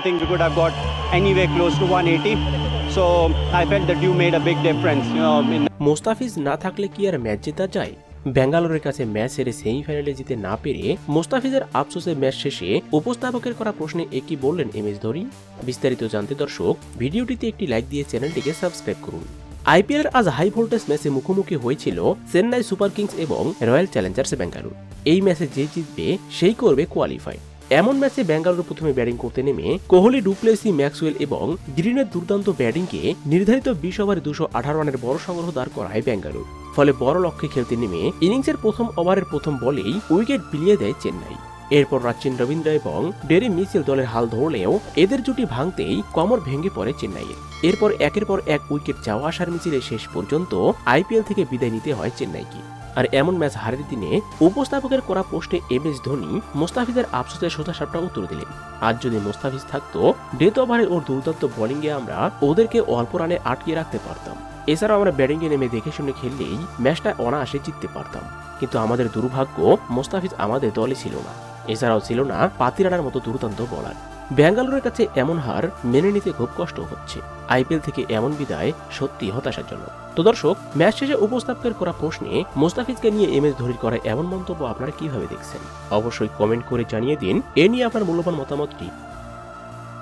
think we could have got anywhere close to 180. So I felt that you made a big difference. Mustafiz না থাকলে কি আর match জেতা যায়? বেঙ্গালুরুর কাছে ম্যাচ হেরে সেমিফাইনালে জিতে না পেরে মোস্তাফিজের আফসোসে ম্যাচ শেষে উপস্থাপকের করা প্রশ্নে একই বললেন এমএস ধোনি। বিস্তারিত জানতে দর্শক ভিডিওটিতে একটি লাইক দিয়ে চ্যানেলটিকে সাবস্ক্রাইব করুন। আইপিএলের আজ হাই ভোল্টেজ ম্যাচে মুখোমুখি হয়েছিল চেন্নাই সুপার কিংস এবং রয়্যাল চ্যালেঞ্জার্স বেঙ্গালুরু। এই ম্যাচে যে জিতবে সেই করবে কোয়ালিফাই। এমন ম্যাচে বেঙ্গালুরু প্রথমে ব্যাটিং করতে নেমে কোহলি, ডুপ্লেসি, ম্যাক্সওয়েল এবং গ্রিনের দুর্দান্ত ব্যাটিংকে নির্ধারিত 20 ওভারে 218 রানের বড় সংগ্রহ দাঁড় করায় বেঙ্গালুরু। ফলে বড় লক্ষ্যে খেলতে নেমে ইনিংসের প্রথম ওভারের প্রথম বলেই উইকেট বিলিয়ে দেয় চেন্নাই। এরপর রাচিন রবীন্দ্র এবং ডেরি মিচেল দলের হাল ধরলেও এদের জুটি ভাঙতেই কোমর ভেঙে পড়ে চেন্নাইয়ের। এরপর একের পর এক উইকেট যাওয়া আসার মিছিলে শেষ পর্যন্ত আইপিএল থেকে বিদায় নিতে হয় চেন্নাইকে। আর এমন ম্যাচ হারের দিনে উপস্থাপকের করা পোস্টে এমএস ধোনি মোস্তাফিজের আফসোসের সোজাসাপটা উত্তর দিলেন। আজ যদি মোস্তাফিজ থাকতো, ডেথ ওভারে ওর দুর্দান্ত বোলিংয়ে আমরা ওদেরকে অল্প রানে আটকে রাখতে পারতাম। এছাড়াও আমরা ব্যাটিংয়ে নেমে দেখে শুনে খেললেই ম্যাচটা অনায়াসে জিততে পারতাম। কিন্তু আমাদের দুর্ভাগ্য, মোস্তাফিজ আমাদের দলে ছিল না। এছাড়াও ছিল না পাতিরানার মতো দুর্দান্ত বোলার। বেঙ্গালুরুর কাছে এমন হার মেনে নিতে খুব কষ্ট হচ্ছে। আইপিএল থেকে এমন বিদায় সত্যি হতাশাজনক। তো দর্শক, ম্যাচ শেষে উপস্থাপকের করা প্রশ্নে মোস্তাফিজকে নিয়ে এমএস ধোনির করা এমন মন্তব্য আপনারা কিভাবে দেখছেন? অবশ্যই কমেন্ট করে জানিয়ে দিন। এ নিয়ে আপনার মূল্যবান মতামতটি।